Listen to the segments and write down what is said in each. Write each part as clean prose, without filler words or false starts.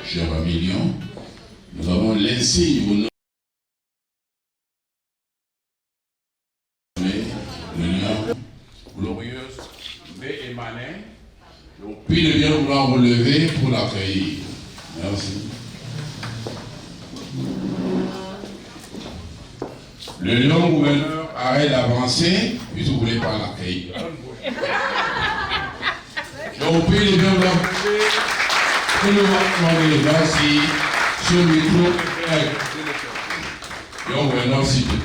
Cher ami Lyon, nous avons l'insigne honneur de Lyon glorieuse V. Emmanuel, puis de bien vouloir relever pour l'accueillir. Merci. Le Lyon gouverneur arrête d'avancer, puis vous voulez pas l'accueillir. Donc, puis de bien vouloir relever. Nous allons les voir si ce micro est. Donc maintenant, s'il te plaît.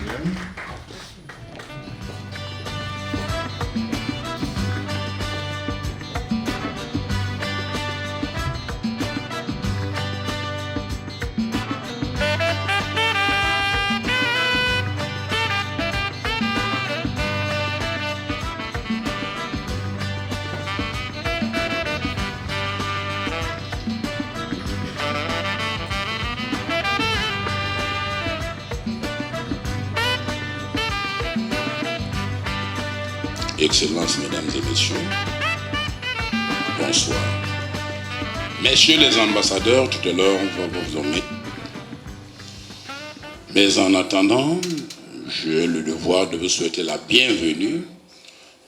Excellences, mesdames et messieurs, bonsoir. Messieurs les ambassadeurs, tout à l'heure, on va vous nommer. Mais en attendant, j'ai le devoir de vous souhaiter la bienvenue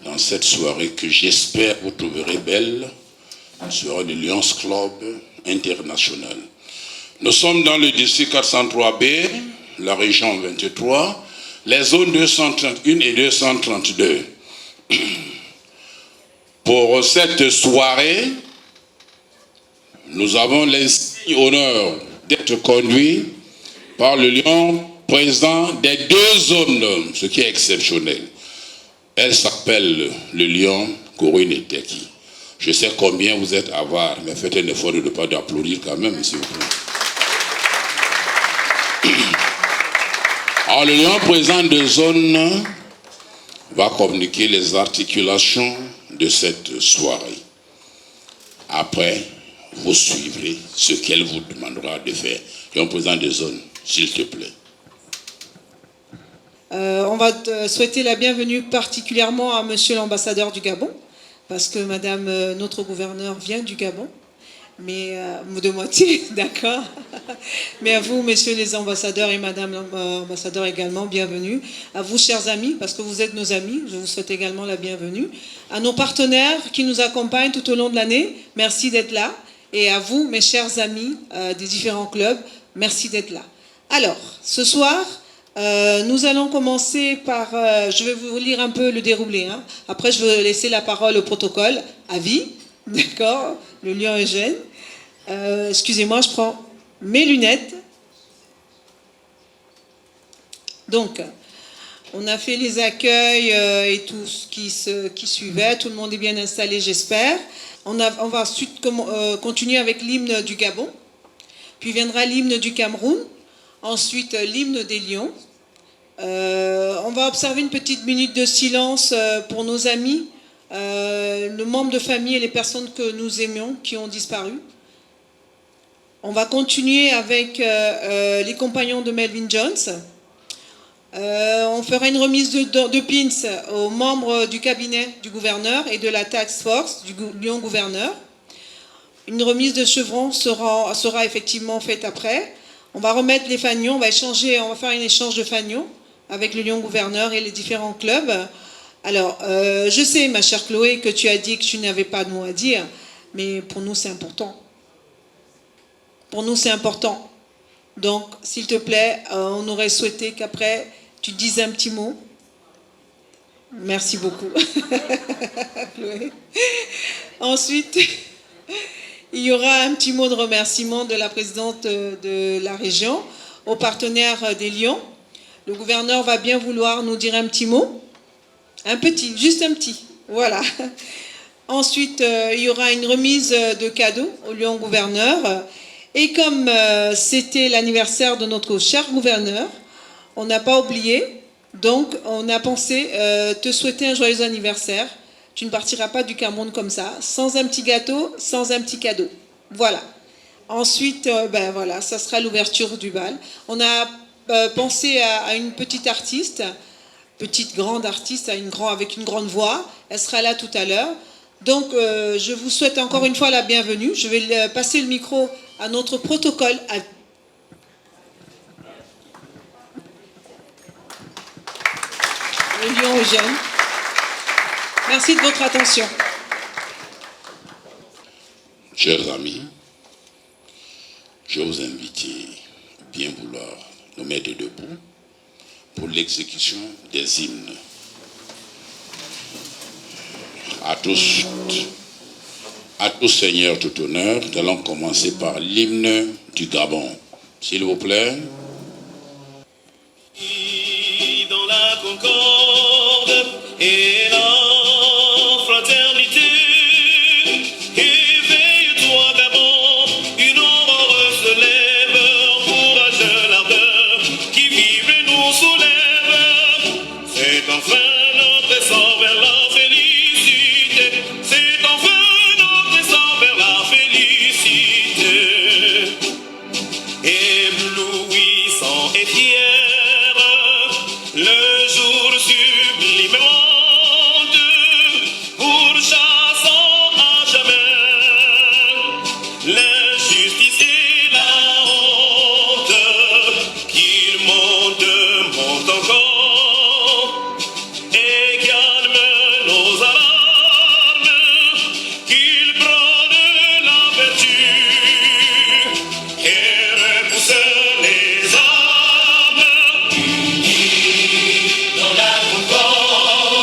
dans cette soirée que j'espère vous trouverez belle, une soirée du Lions Club International. Nous sommes dans le district 403B, la région 23, les zones 231 et 232. Pour cette soirée, nous avons l'insigne honneur d'être conduits par le lion président des deux zones, ce qui est exceptionnel. Elle s'appelle le lion Corinne Teki. Je sais combien vous êtes avares, mais faites un effort de ne pas d'applaudir quand même, s'il vous plaît. Alors, le lion président de zone va communiquer les articulations de cette soirée. Après, vous suivrez ce qu'elle vous demandera de faire. Le président de zone, s'il te plaît. On va souhaiter la bienvenue particulièrement à monsieur l'ambassadeur du Gabon, parce que madame, notre gouverneur vient du Gabon, mais de moitié, d'accord. Mais à vous, messieurs les ambassadeurs et madame l'ambassadeur également, bienvenue. À vous, chers amis, parce que vous êtes nos amis, je vous souhaite également la bienvenue. À nos partenaires qui nous accompagnent tout au long de l'année, merci d'être là. Et à vous, mes chers amis des différents clubs, merci d'être là. Alors, ce soir, nous allons commencer par... je vais vous lire un peu le déroulé. Hein. Après, je vais laisser la parole au protocole, à vie, d'accord, le lion Eugène. Excusez-moi, je prends mes lunettes. Donc, on a fait les accueils et tout ce qui suivait. Tout le monde est bien installé, j'espère. On va ensuite continuer avec l'hymne du Gabon. Puis viendra l'hymne du Cameroun. Ensuite, l'hymne des Lions. On va observer une petite minute de silence pour nos amis, nos membres de famille et les personnes que nous aimions qui ont disparu. On va continuer avec les compagnons de Melvin Jones. On fera une remise de pins aux membres du cabinet du gouverneur et de la task force du Lyon gouverneur. Une remise de chevrons sera effectivement faite après. On va remettre les fanions, on va faire un échange de fanions avec le Lyon gouverneur et les différents clubs. Alors, je sais, ma chère Chloé, que tu as dit que tu n'avais pas de mot à dire, mais pour nous, c'est important. Pour nous, c'est important. Donc, s'il te plaît, on aurait souhaité qu'après, tu dises un petit mot. Merci beaucoup, Chloé. Ensuite, il y aura un petit mot de remerciement de la présidente de la région aux partenaires des Lions. Le gouverneur va bien vouloir nous dire un petit mot. Un petit, juste un petit. Voilà. Ensuite, il y aura une remise de cadeaux au Lyon gouverneur. Et comme c'était l'anniversaire de notre cher gouverneur, on n'a pas oublié. Donc, on a pensé te souhaiter un joyeux anniversaire. Tu ne partiras pas du Cameroun comme ça, sans un petit gâteau, sans un petit cadeau. Voilà. Ensuite, voilà, ça sera l'ouverture du bal. On a pensé à une petite artiste, grande artiste avec une grande voix. Elle sera là tout à l'heure. Donc, je vous souhaite encore une fois la bienvenue. Je vais passer le micro à notre protocole. Le Lyon aux jeunes. Merci de votre attention. Chers amis, je vous invite à bien vouloir nous mettre debout pour l'exécution des hymnes. À tous Seigneur, tout honneur, nous allons commencer par l'hymne du Gabon. S'il vous plaît. Dans la concorde et la fraternité, éveille-toi Gabon, une aurore se lève, encourage l'ardeur qui vive et nous soulève. C'est enfin notre essor vers la félicité, c'est enfin notre essor vers la félicité. Éblouissant et fier, le jour sublime monte, pourchassant à jamais l'injustice et la honte. Qu'il monte encore et calme nos alarmes, qu'il prône la vertu et repousse les armes. Dans la concorde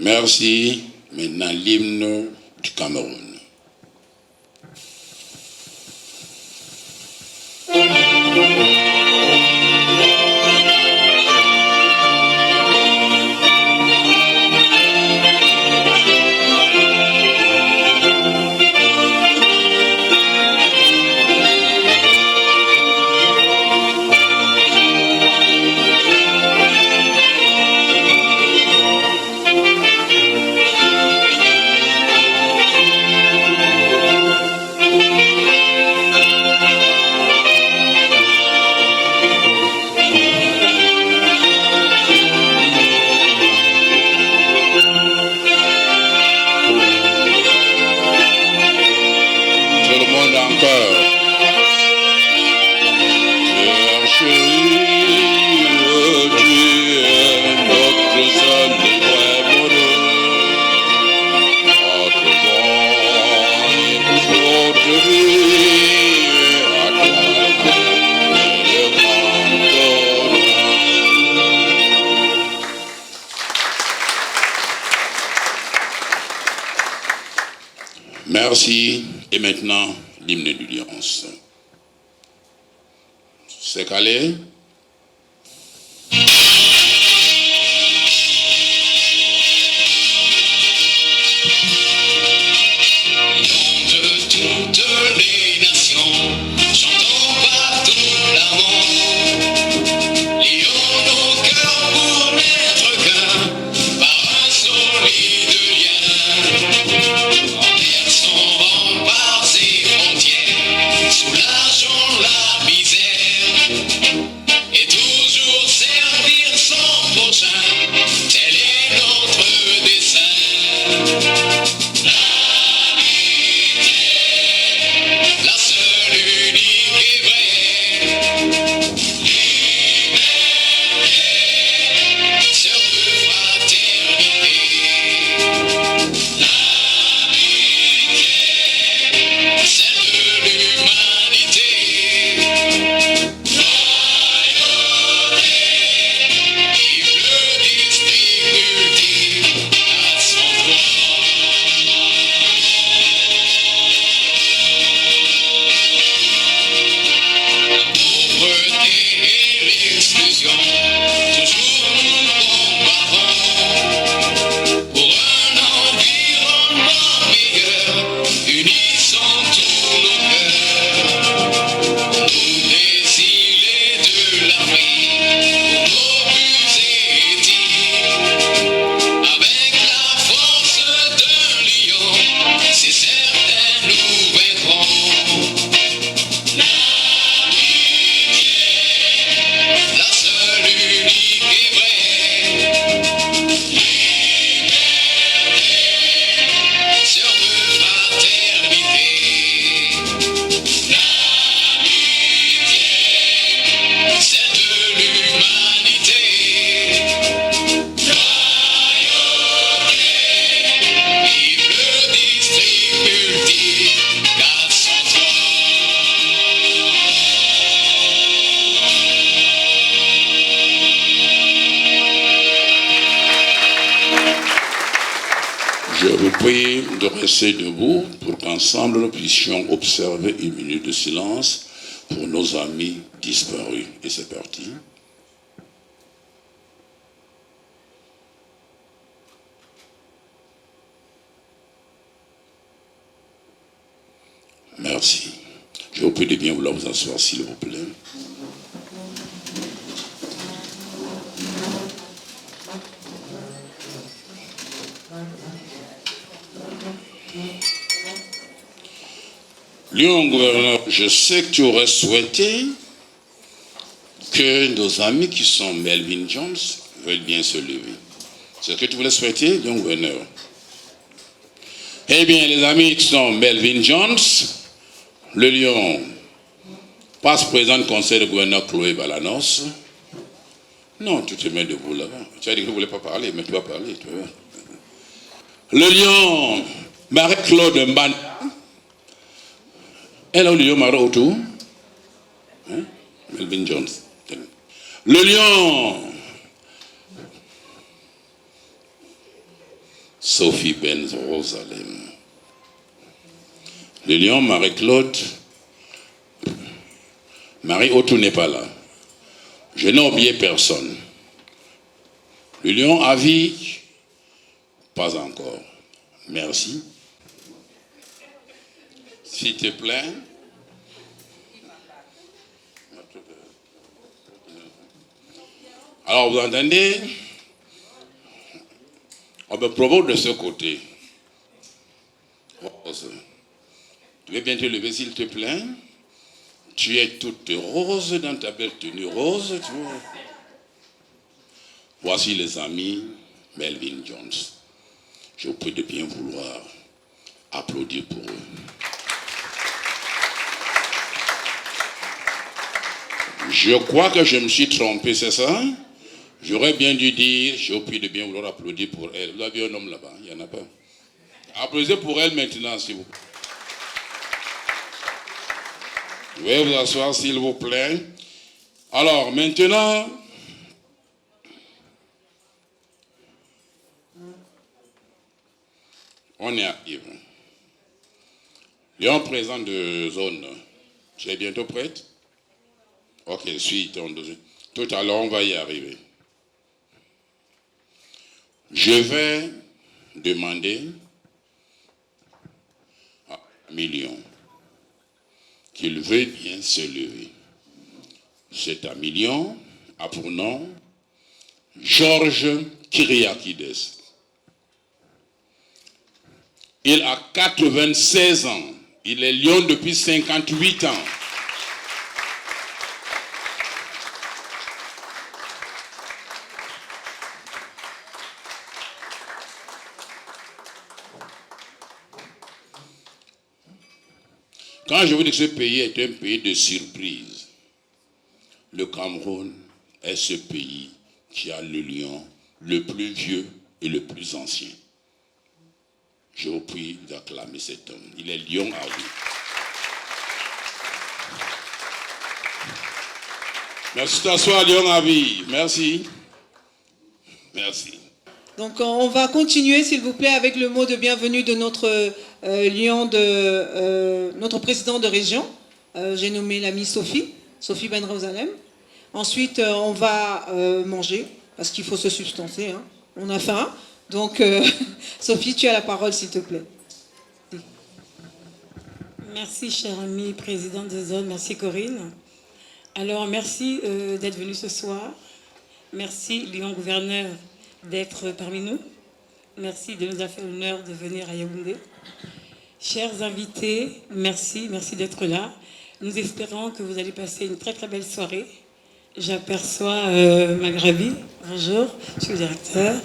Merci. Maintenant, l'hymne du Cameroun. Merci. Et maintenant, l'hymne du Lions. C'est calé. Je vous prie de rester debout pour qu'ensemble nous puissions observer une minute de silence pour nos amis disparus. Et c'est parti. Merci. Je vous prie de bien vouloir vous asseoir, s'il vous plaît. Lion gouverneur, je sais que tu aurais souhaité que nos amis qui sont Melvin Jones veulent bien se lever. C'est ce que tu voulais souhaiter, Lion gouverneur? Eh bien, les amis qui sont Melvin Jones, le Lion, passe-président du conseil de gouverneur Chloé Balanos. Non, tu te mets debout là-bas. Tu as dit que tu ne voulais pas parler, mais tu vas parler. Tu vois. Le Lion, Marie-Claude Mbana. Elle a le Lion Maro autour. Hein? Melvin Jones. Le Lion, Sophie Ben Rosalem. Le lion Marie-Claude, Marie-Autou n'est pas là. Je n'ai oublié personne. Le lion Avi, pas encore. Merci. S'il te plaît. Alors vous entendez, on me provoque de ce côté. Rose, tu veux bien te lever s'il te plaît? Tu es toute rose dans ta belle tenue rose, tu vois. Voici les amis Melvin Jones. Je vous prie de bien vouloir applaudir pour eux. Je crois que je me suis trompé, c'est ça? J'aurais bien dû dire, je vous prie de bien vouloir applaudir pour elle. Vous avez un homme là-bas, il n'y en a pas. Applaudissez pour elle maintenant, s'il vous plaît. Je vais vous asseoir, s'il vous plaît. Alors, maintenant, on est arrivé. Lion présent de zone. Tu es bientôt prête? Ok, suis ton deuxième. Tout à l'heure, on va y arriver. Je vais demander à Million qu'il veuille bien se lever. Cet Million a pour nom Georges Kyriakides. Il a 96 ans. Il est lion depuis 58 ans. Quand je vous dis que ce pays est un pays de surprise, le Cameroun est ce pays qui a le lion le plus vieux et le plus ancien. Je vous prie d'acclamer cet homme. Il est lion à vie. Merci de t'asseoir, lion à vie. Merci. Merci. Donc on va continuer, s'il vous plaît, avec le mot de bienvenue de notre lion, notre président de région. J'ai nommé l'amie Sophie Ben Rosalem. Ensuite, on va manger, parce qu'il faut se substancer. Hein. On a faim. Donc, Sophie, tu as la parole, s'il te plaît. Merci, cher ami président de zone. Merci, Corinne. Alors, merci d'être venu ce soir. Merci, lion gouverneur, d'être parmi nous. Merci de nous avoir fait l'honneur de venir à Yaoundé. Chers invités, merci d'être là. Nous espérons que vous allez passer une très très belle soirée. J'aperçois Maghrabi, bonjour, je suis le directeur.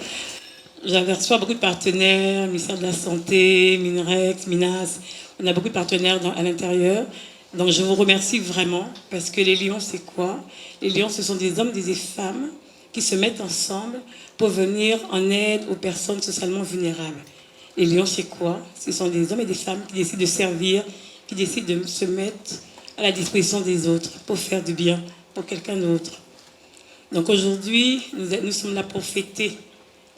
J'aperçois beaucoup de partenaires, ministère de la Santé, Minrex, Minas. On a beaucoup de partenaires à l'intérieur. Donc je vous remercie vraiment parce que les lions, c'est quoi? Les lions, ce sont des hommes et des femmes qui se mettent ensemble pour venir en aide aux personnes socialement vulnérables. Les lions, c'est quoi? Ce sont des hommes et des femmes qui décident de servir, qui décident de se mettre à la disposition des autres pour faire du bien pour quelqu'un d'autre. Donc aujourd'hui, nous sommes là pour fêter,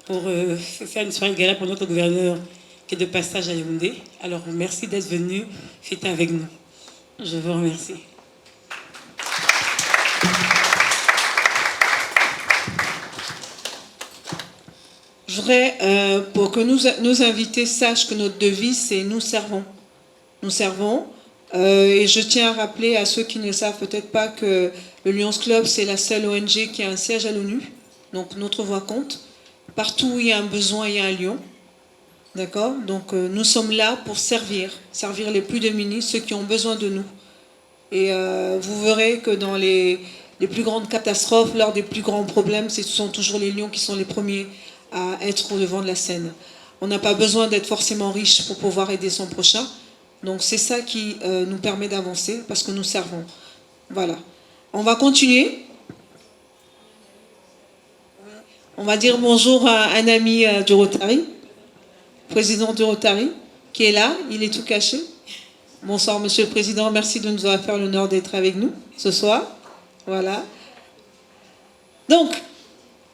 pour faire une soirée de gala pour notre gouverneur qui est de passage à Yaoundé. Alors merci d'être venu fêter avec nous. Je vous remercie. Je voudrais, pour que nos invités sachent que notre devise, c'est « Nous servons ». Nous servons. Et je tiens à rappeler à ceux qui ne savent peut-être pas que le Lions Club, c'est la seule ONG qui a un siège à l'ONU. Donc notre voix compte. Partout où il y a un besoin, il y a un lion. D'accord? Donc nous sommes là pour servir les plus démunis, ceux qui ont besoin de nous. Et vous verrez que dans les plus grandes catastrophes, lors des plus grands problèmes, ce sont toujours les lions qui sont les premiers à être au devant de la scène. On n'a pas besoin d'être forcément riche pour pouvoir aider son prochain. Donc c'est ça qui nous permet d'avancer parce que nous servons. Voilà. On va continuer. On va dire bonjour à un ami du Rotary, président du Rotary, qui est là. Il est tout caché. Bonsoir, Monsieur le Président. Merci de nous avoir fait l'honneur d'être avec nous ce soir. Voilà. Donc,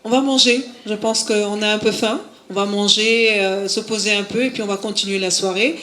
on va manger. Je pense qu'on a un peu faim. On va manger, se poser un peu et puis on va continuer la soirée.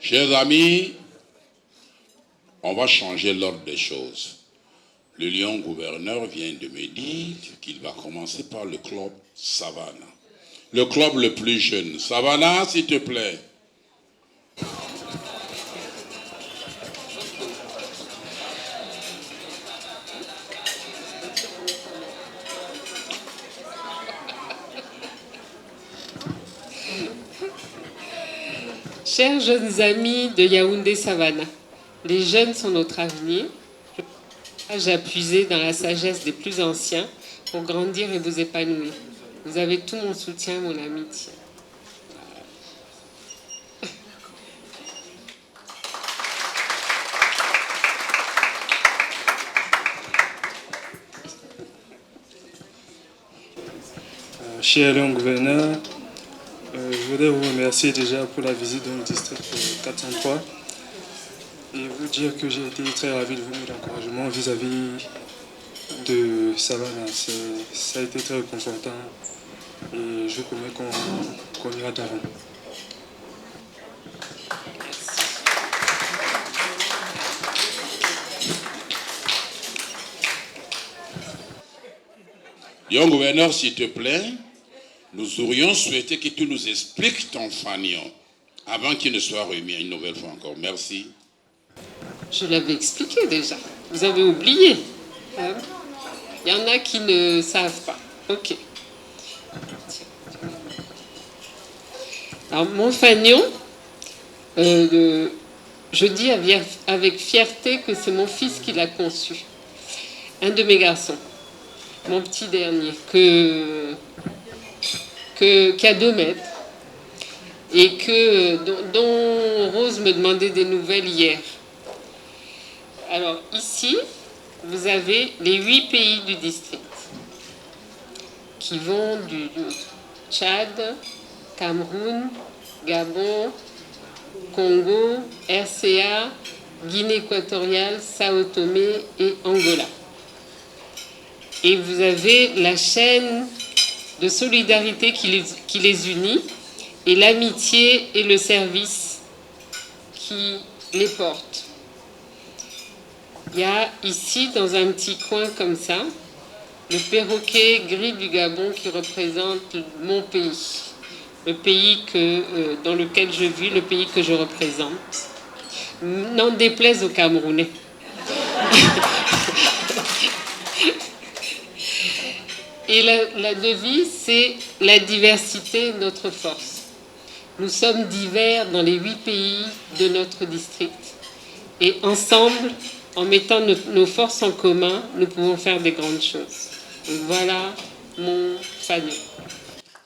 Chers amis, on va changer l'ordre des choses. Le lion gouverneur vient de me dire qu'il va commencer par le club Savannah. Le club le plus jeune. Savannah, s'il te plaît. Chers jeunes amis de Yaoundé Savannah, les jeunes sont notre avenir. J'ai puisé dans la sagesse des plus anciens pour grandir et vous épanouir. Vous avez tout mon soutien, mon amitié. Cher Lion gouverneur, je voudrais vous remercier déjà pour la visite dans le district 403 et vous dire que j'ai été très ravi de venir d'encouragement vis-à-vis de Savannah. Ça a été très réconfortant et je promets qu'on ira d'avant. Lion gouverneur, s'il te plaît, nous aurions souhaité que tu nous expliques ton fanion avant qu'il ne soit remis une nouvelle fois encore. Merci. Je l'avais expliqué déjà. Vous avez oublié. Hein? Il y en a qui ne savent pas. Ok. Alors, mon fanion, je dis avec fierté que c'est mon fils qui l'a conçu. Un de mes garçons. Mon petit dernier, qui a 2 mètres, et dont Rose me demandait des nouvelles hier. Alors ici, vous avez les 8 pays du district, qui vont du Tchad, Cameroun, Gabon, Congo, RCA, Guinée équatoriale, Sao Tomé et Angola. Et vous avez la chaîne de solidarité qui les unit et l'amitié et le service qui les portent. Il y a ici, dans un petit coin comme ça, le perroquet gris du Gabon qui représente mon pays, le pays dans lequel je vis, le pays que je représente. N'en déplaise aux Camerounais. Et la devise, c'est la diversité, notre force. Nous sommes divers dans les 8 pays de notre district. Et ensemble, en mettant nos forces en commun, nous pouvons faire des grandes choses. Donc voilà mon fanion.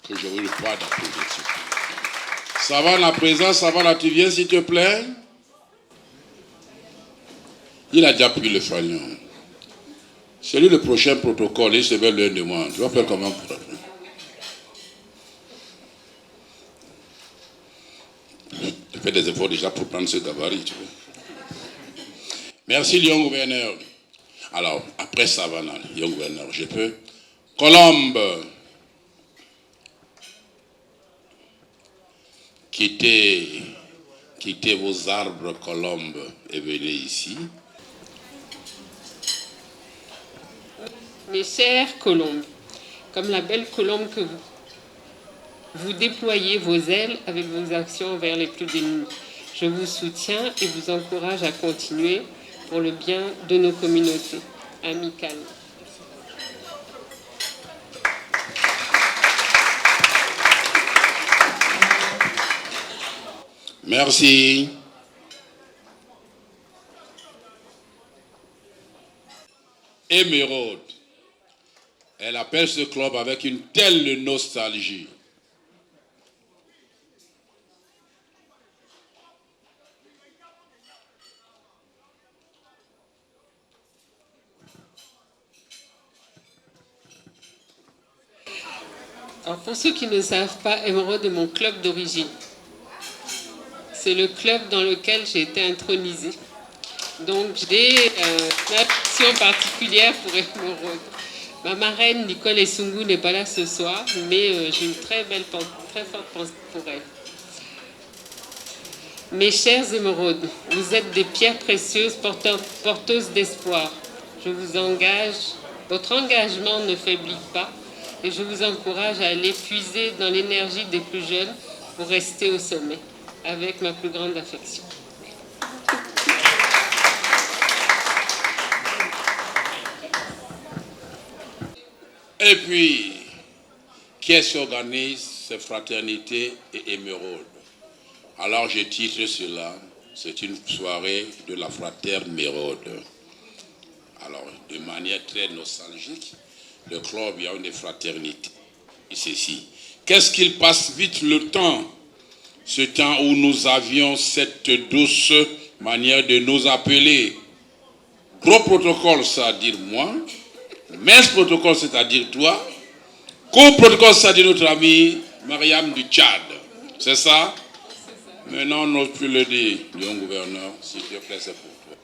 Que je vous le crois d'applaudir. Ça va la présence, ça va là, tu viens s'il te plaît. Il a déjà pris le fanion. C'est lui le prochain protocole, il se met l'un de moi. Tu vas faire comment pour tu fais des efforts déjà pour prendre ce gabarit, tu vois. Merci, Lion gouverneur. Alors, après Savannah, Lion gouverneur, je peux. Colombe. Quittez vos arbres, Colombe, et venez ici. Mes chères colombes, comme la belle colombe que vous déployez vos ailes avec vos actions envers les plus démunis. Je vous soutiens et vous encourage à continuer pour le bien de nos communautés amicales. Merci. Émeraude. Elle appelle ce club avec une telle nostalgie. Alors pour ceux qui ne savent pas, Émeraude est mon club d'origine. C'est le club dans lequel j'ai été intronisée. Donc j'ai une affection particulière pour Émeraude. Ma marraine Nicole Essungu n'est pas là ce soir, mais j'ai une très forte pensée pour elle. Mes chères Émeraudes, vous êtes des pierres précieuses porteuses d'espoir. Je vous engage, votre engagement ne faiblit pas et je vous encourage à aller puiser dans l'énergie des plus jeunes pour rester au sommet, avec ma plus grande affection. Et puis, qui est-ce qui organise ces fraternités et émeraudes? Alors je titre cela, c'est une soirée de la fraternité. Alors, de manière très nostalgique, le club Yaoundé Fraternité, c'est ici. Qu'est-ce qu'il passe vite le temps? Ce temps où nous avions cette douce manière de nous appeler. Gros protocole, c'est-à-dire moi. Mince protocole, c'est-à-dire toi. Court protocole, c'est-à-dire notre ami Mariam du Tchad. C'est ça? Maintenant, on n'ose plus le dire, Lion gouverneur, s'il te plaît, c'est pour toi.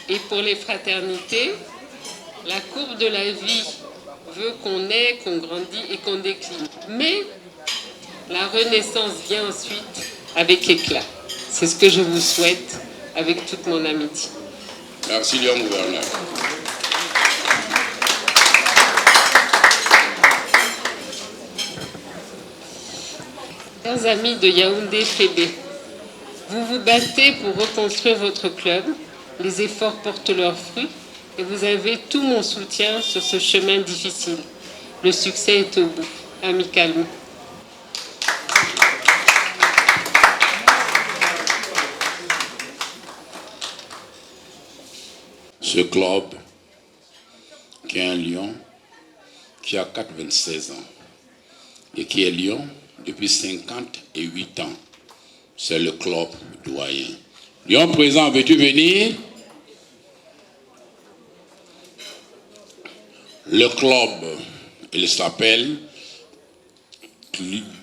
Et pour les fraternités, la courbe de la vie veut qu'on naît, qu'on grandit et qu'on décline. Mais la renaissance vient ensuite avec éclat. C'est ce que je vous souhaite avec toute mon amitié. Merci, Lion gouverneur. Chers amis de Yaoundé Fébé, vous vous battez pour reconstruire votre club. Les efforts portent leurs fruits et vous avez tout mon soutien sur ce chemin difficile. Le succès est au bout, amicalement. Ce club, qui est un lion, qui a 96 ans et qui est lion depuis 58 ans, c'est le club doyen. Lion présent, veux-tu venir? Le club, il s'appelle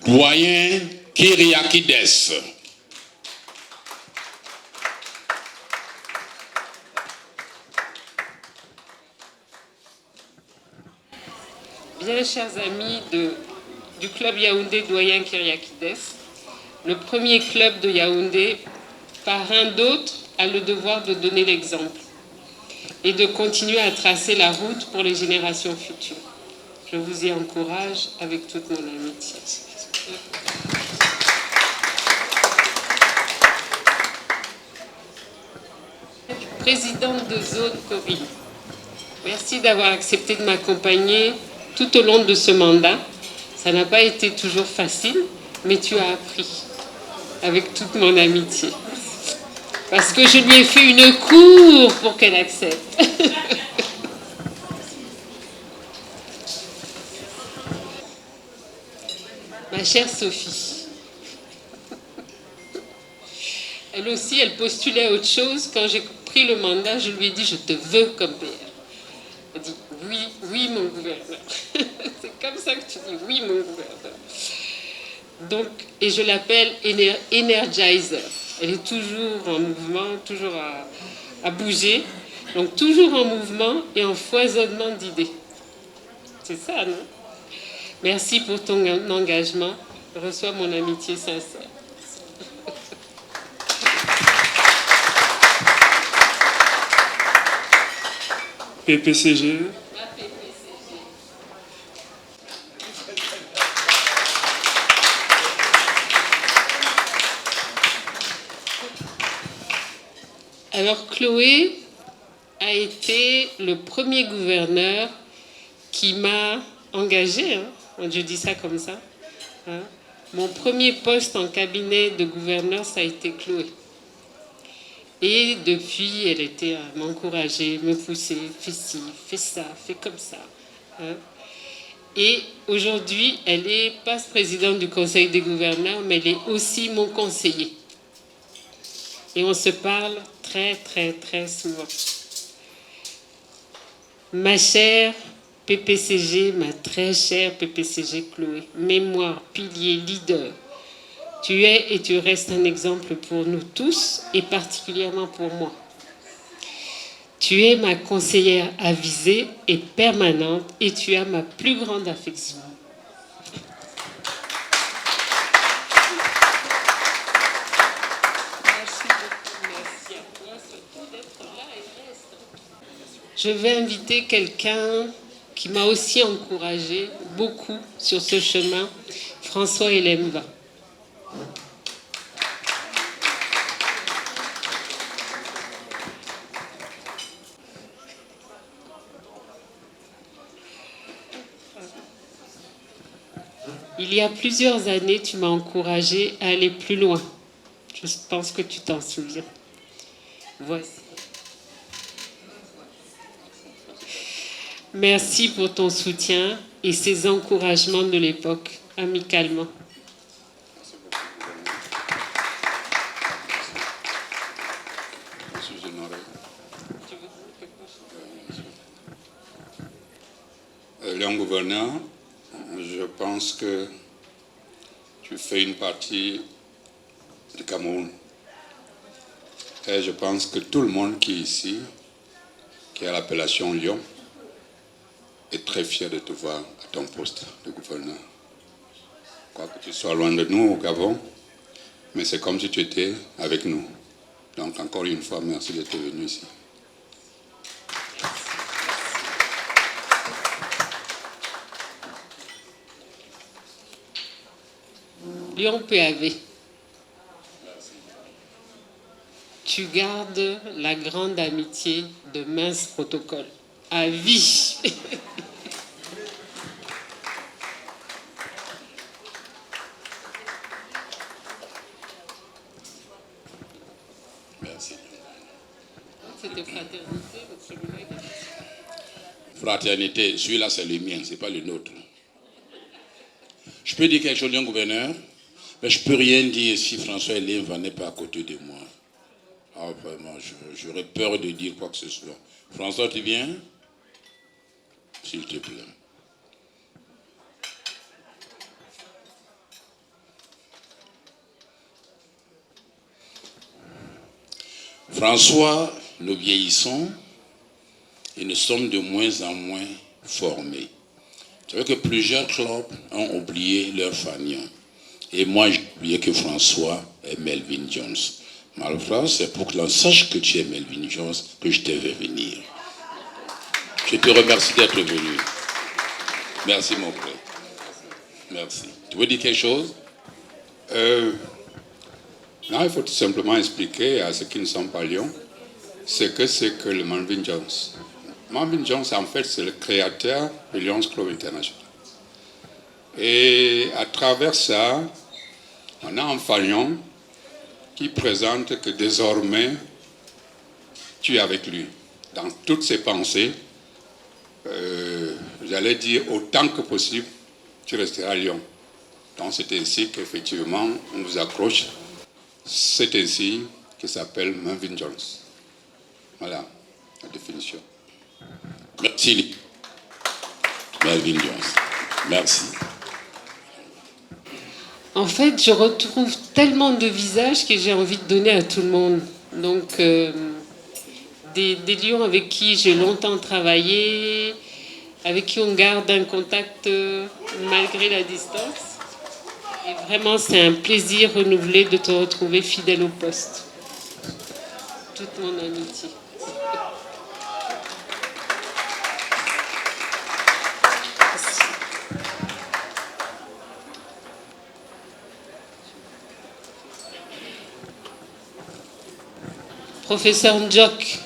Doyen Kyriakides. Bien, chers amis du club Yaoundé Doyen Kyriakides, le premier club de Yaoundé, par un d'autres, a le devoir de donner l'exemple et de continuer à tracer la route pour les générations futures. Je vous y encourage avec toute mon amitié. Présidente de zone Corinne, merci d'avoir accepté de m'accompagner tout au long de ce mandat. Ça n'a pas été toujours facile, mais tu as appris avec toute mon amitié. Parce que je lui ai fait une cour pour qu'elle accepte. Ma chère Sophie, elle aussi, elle postulait autre chose. Quand j'ai pris le mandat, je lui ai dit, je te veux comme PR. Elle dit, oui, oui, mon gouverneur. C'est comme ça que tu dis, oui, mon gouverneur. Donc, et je l'appelle Energizer. Elle est toujours en mouvement, toujours à bouger. Donc, toujours en mouvement et en foisonnement d'idées. C'est ça, non? Merci pour ton engagement. Reçois mon amitié sincère. PPCG. Alors Chloé a été le premier gouverneur qui m'a engagée, hein, je dis ça comme ça, hein, Mon premier poste en cabinet de gouverneur, ça a été Chloé. Et depuis, elle était à m'encourager, me pousser, fais ci, fais ça, fais comme ça. Hein. Et aujourd'hui, elle est pas présidente du Conseil des gouverneurs, mais elle est aussi mon conseiller. Et on se parle très, très, très souvent. Ma chère PPCG, ma très chère PPCG Chloé, mémoire, pilier, leader, tu es et tu restes un exemple pour nous tous et particulièrement pour moi. Tu es ma conseillère avisée et permanente et tu as ma plus grande affection. Merci beaucoup. Merci à toi surtout d'être là et reste. Je vais inviter quelqu'un qui m'a aussi encouragé beaucoup sur ce chemin, François Elemva. Il y a plusieurs années, tu m'as encouragé à aller plus loin. Je pense que tu t'en souviens. Voici. Merci pour ton soutien et ces encouragements de l'époque, amicalement. Léon Gouverneur, je pense que tu fais une partie du Cameroun. Et je pense que tout le monde qui est ici, qui a l'appellation Lyon, est très fier de te voir à ton poste de gouverneur. Quoi que tu sois loin de nous au Gabon, mais c'est comme si tu étais avec nous. Donc encore une fois, merci d'être venu ici. Lyon PAV. Tu gardes la grande amitié de Mince Protocole. À vie. Merci. C'était fraternité, votre collègue. Fraternité, celui-là c'est le mien, c'est pas le nôtre. Je peux dire quelque chose, Léon Gouverneur, mais je peux rien dire si François Elemva n'est pas à côté de moi. Ah, vraiment, j'aurais peur de dire quoi que ce soit. François, tu viens? S'il te plaît. François, nous vieillissons et nous sommes de moins en moins formés. Tu vois que plusieurs clubs ont oublié leur fanion. Et moi, j'ai oublié que François est Melvin Jones. Malgré, c'est pour que l'on sache que tu es Melvin Jones que je t'ai fait venir. Je te remercie d'être venu. Merci, mon frère. Merci. Tu veux dire quelque chose? Non, il faut tout simplement expliquer à ceux qui ne sont pas Lyon ce que c'est que le Melvin Jones. Melvin Jones, en fait, c'est le créateur de Lions Club International. Et à travers ça, on a un fanion qui présente que désormais, tu es avec lui. Dans toutes ses pensées, j'allais dire autant que possible, tu resteras à Lyon. Donc c'est ainsi qu'effectivement, on vous accroche. C'est ainsi qu'il s'appelle Melvin Jones. Voilà la définition. Merci. Melvin Jones. Merci. En fait, je retrouve tellement de visages que j'ai envie de donner à tout le monde. Donc, des lions avec qui j'ai longtemps travaillé, avec qui on garde un contact malgré la distance. Et vraiment, c'est un plaisir renouvelé de te retrouver fidèle au poste. Toute mon amitié. Professeur Ndjok.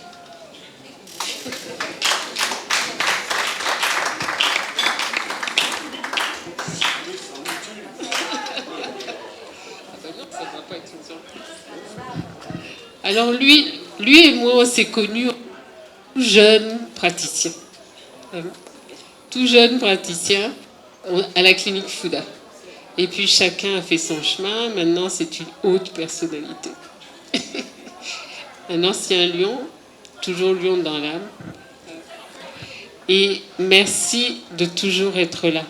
Alors lui et moi, on s'est connus tout jeune praticien. Tout jeune praticien à la clinique Fouda. Et puis chacun a fait son chemin. Maintenant, c'est une haute personnalité. Un ancien lion, toujours lion dans l'âme. Et merci de toujours être là.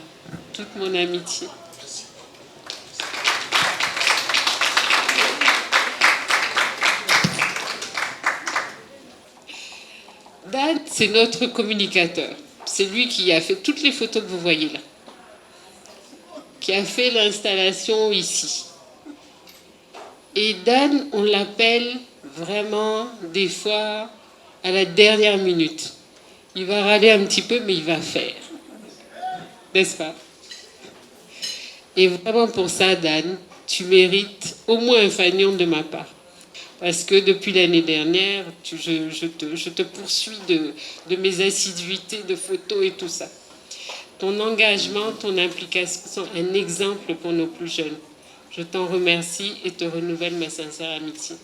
Toute mon amitié. Dan, c'est notre communicateur. C'est lui qui a fait toutes les photos que vous voyez là. Qui a fait l'installation ici. Et Dan, on l'appelle vraiment des fois à la dernière minute. Il va râler un petit peu, mais il va faire. N'est-ce pas? Et vraiment pour ça, Dan, tu mérites au moins un fanion de ma part. Parce que depuis l'année dernière, je te poursuis de mes assiduités de photos et tout ça. Ton engagement, ton implication sont un exemple pour nos plus jeunes. Je t'en remercie et te renouvelle ma sincère amitié.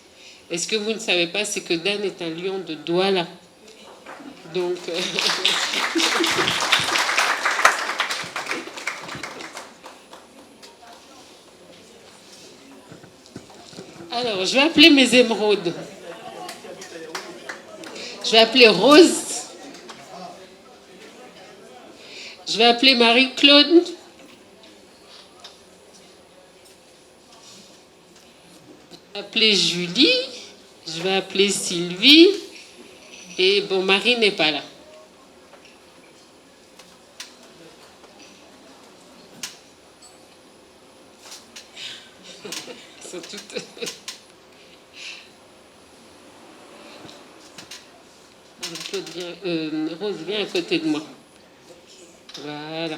Et ce que vous ne savez pas, c'est que Dan est un lion de Douala. Donc... Alors, je vais appeler mes émeraudes. Je vais appeler Rose. Je vais appeler Marie-Claude. Je vais appeler Julie. Je vais appeler Sylvie. Et bon, Marie n'est pas là. Elles sont toutes... Rose, viens à côté de moi. Voilà.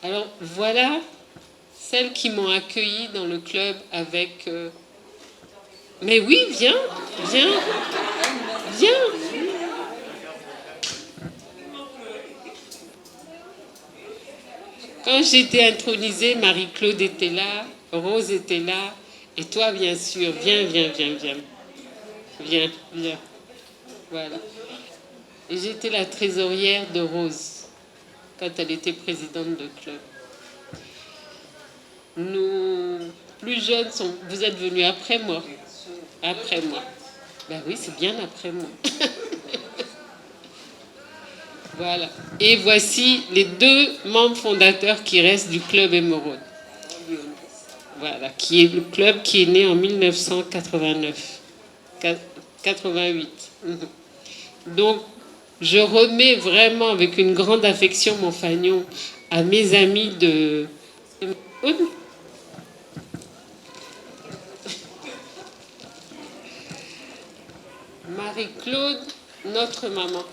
Alors, voilà celles qui m'ont accueillie dans le club avec... Mais oui, viens. Quand j'ai été intronisée, Marie-Claude était là, Rose était là, et toi, bien sûr. Viens. Viens. Voilà. Et j'étais la trésorière de Rose quand elle était présidente de club. Nous, plus jeunes, vous êtes venus après moi. Après moi. Ben oui, c'est bien après moi. Voilà. Et voici les 2 membres fondateurs qui restent du club Émeraude. Voilà, qui est le club qui est né en 1989. 88. Donc, je remets vraiment avec une grande affection mon fanion à mes amis de... Marie-Claude, notre maman.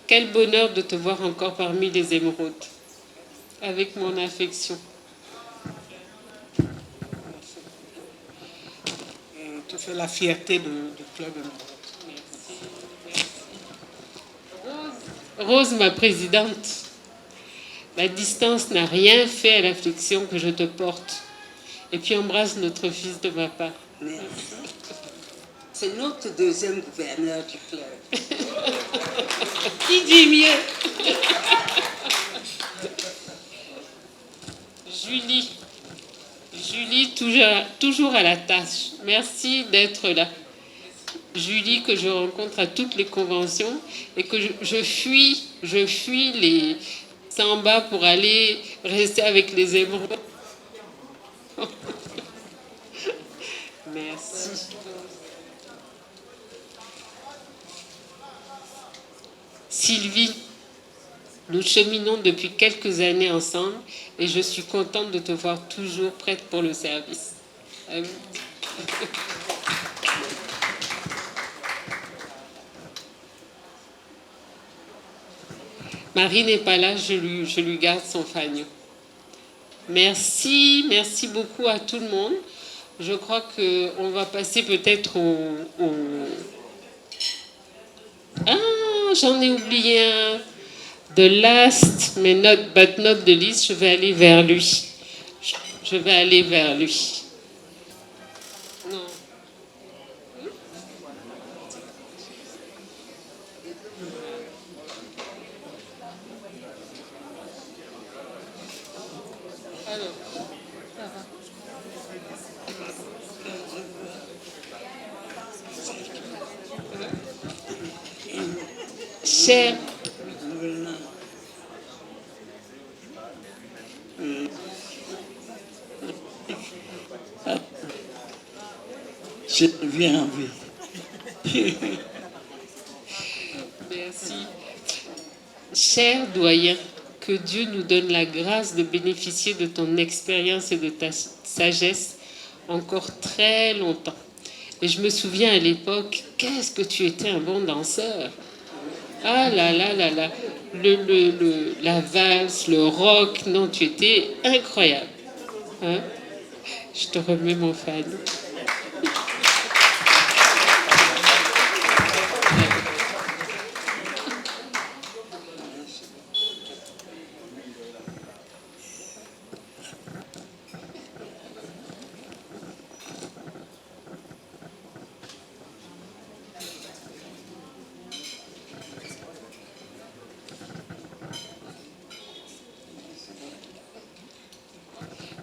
Quel bonheur de te voir encore parmi les émeraudes. Avec mon affection. Tu fais la fierté du club Émeraude. Rose, ma présidente, la distance n'a rien fait à l'affection que je te porte. Et puis embrasse notre fils de ma part. Merci. C'est notre 2e gouverneur du club. Qui dit mieux? Julie, toujours à la tâche. Merci d'être là. Julie, que je rencontre à toutes les conventions et que je fuis les sambas pour aller rester avec les émeraudes. Merci. Sylvie, nous cheminons depuis quelques années ensemble et je suis contente de te voir toujours prête pour le service. Marie n'est pas là, je lui garde son fanion. Merci beaucoup à tout le monde. Je crois qu'on va passer peut-être au... Ah, j'en ai oublié un. The last, but not the least, je vais aller vers lui. Je vais aller vers lui. Non. Cher, Je viens, oui. merci. Cher doyen, que Dieu nous donne la grâce de bénéficier de ton expérience et de ta sagesse encore très longtemps. Et je me souviens à l'époque, qu'est-ce que tu étais un bon danseur. Ah là là là là. La valse, le rock, non, tu étais incroyable. Hein? Je te remets mon fan.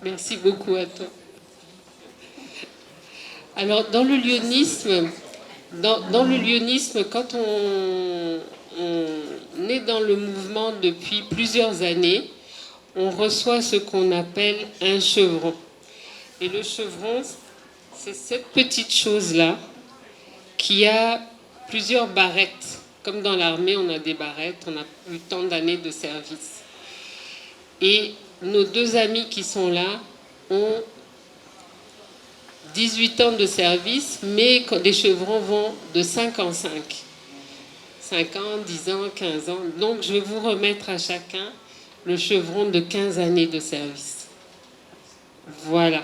Merci beaucoup à toi. Alors, dans le lyonisme, quand on est dans le mouvement depuis plusieurs années, on reçoit ce qu'on appelle un chevron. Et le chevron, c'est cette petite chose-là qui a plusieurs barrettes. Comme dans l'armée, on a des barrettes, on a eu tant d'années de service. Et nos deux amis qui sont là ont 18 ans de service, mais les chevrons vont de 5 en 5. 5 ans, 10 ans, 15 ans. Donc, je vais vous remettre à chacun le chevron de 15 années de service. Voilà.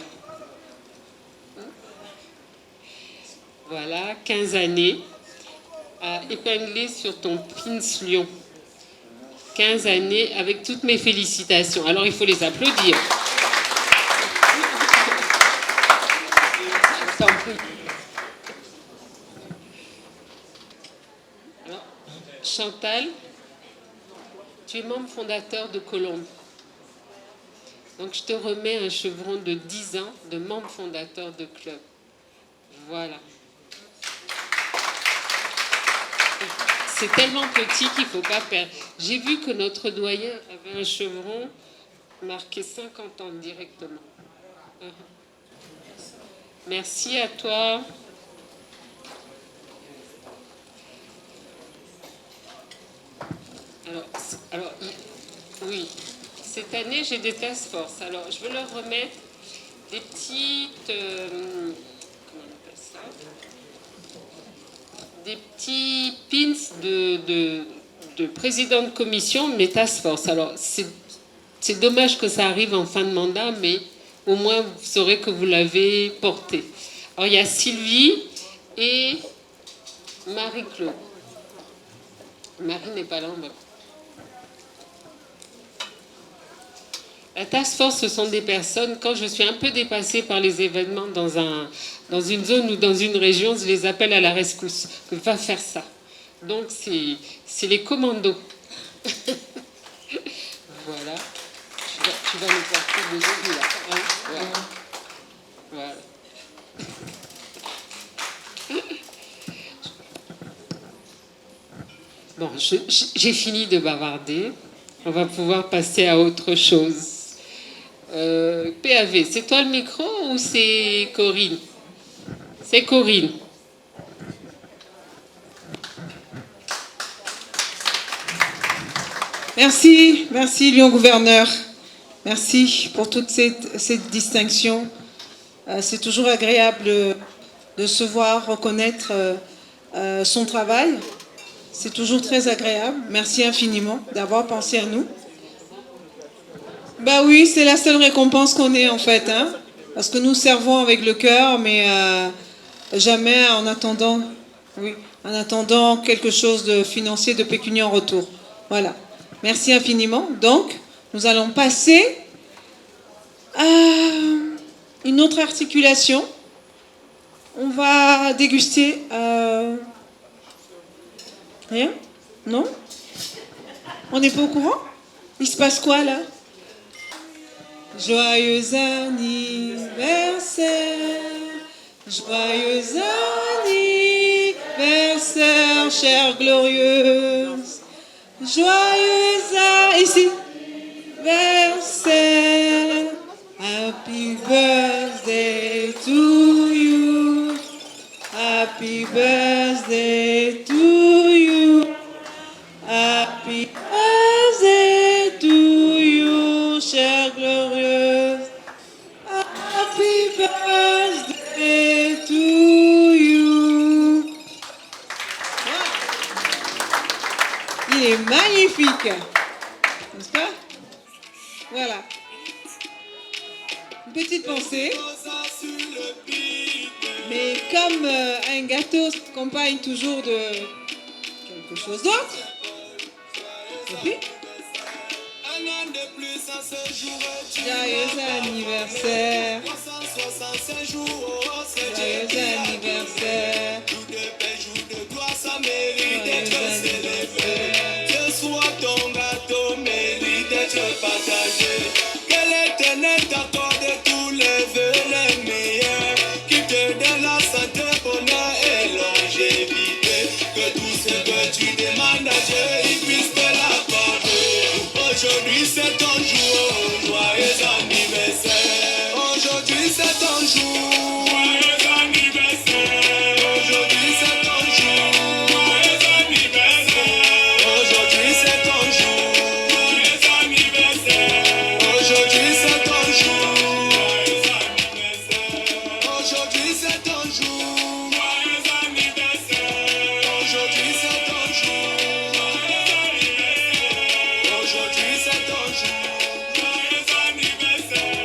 Voilà, 15 années à épingler sur ton pins lion. 15 années avec toutes mes félicitations. Alors, il faut les applaudir. Je t'en prie. Alors, Chantal, tu es membre fondateur de Colombe. Donc, je te remets un chevron de 10 ans de membre fondateur de club. Voilà. C'est tellement petit qu'il ne faut pas perdre. J'ai vu que notre doyen avait un chevron marqué 50 ans directement. Merci à toi. Alors, oui, cette année, j'ai des task force. Alors, je vais leur remettre des petites... comment on appelle ça ? Des petits pins de président de commission, mais task force. Alors, c'est dommage que ça arrive en fin de mandat, mais au moins, vous saurez que vous l'avez porté. Alors, il y a Sylvie et Marie-Claude. Marie n'est pas là, on va... La task force, ce sont des personnes, quand je suis un peu dépassée par les événements dans une zone ou dans une région, je les appelle à la rescousse. Va faire ça. Donc, c'est les commandos. Voilà. Tu vas nous porter de deux là. Hein, voilà. Bon, j'ai fini de bavarder. On va pouvoir passer à autre chose. PAV, c'est toi le micro ou c'est Corinne? C'est Corinne. Merci, Lyon Gouverneur. Merci pour toute cette distinction. C'est toujours agréable de se voir reconnaître son travail. C'est toujours très agréable. Merci infiniment d'avoir pensé à nous. Bah oui, c'est la seule récompense qu'on ait en fait, hein, parce que nous servons avec le cœur, mais jamais en attendant quelque chose de financier, de pécuniaire en retour. Voilà. Merci infiniment. Donc, nous allons passer à une autre articulation. On va déguster... Rien? Non? On n'est pas au courant? Il se passe quoi là? Joyeux anniversaire, joyeux anniversaire, chère glorieuse. Joyeux ici. Verset. Happy birthday to you. Happy birthday to you. Happy birthday to you, chère glorieuse. Happy birthday to you. Il est magnifique, n'est-ce pas? Voilà. Une petite pensée. Mais comme un gâteau s'accompagne toujours de quelque chose d'autre, et puis, joyeux anniversaire. Joyeux anniversaire. Ce soir, ton gâteau mérite d'être partagé. Que l'Éternel t'accorde tous les vœux les meilleurs, qui te donne la santé, bonheur et longévité. Que tout ce que tu demandes à Dieu, il puisse te l'accorder. Aujourd'hui c'est ton jour, joyeux anniversaire. Aujourd'hui c'est ton jour, joyeux anniversaire. Aujourd'hui c'est ton jour, joyeux anniversaire. Aujourd'hui c'est ton jour, joyeux anniversaire. Aujourd'hui c'est ton jour, joyeux anniversaire. Aujourd'hui c'est ton jour, joyeux anniversaire. Aujourd'hui c'est ton jour, joyeux anniversaire. Aujourd'hui c'est ton jour, joyeux anniversaire.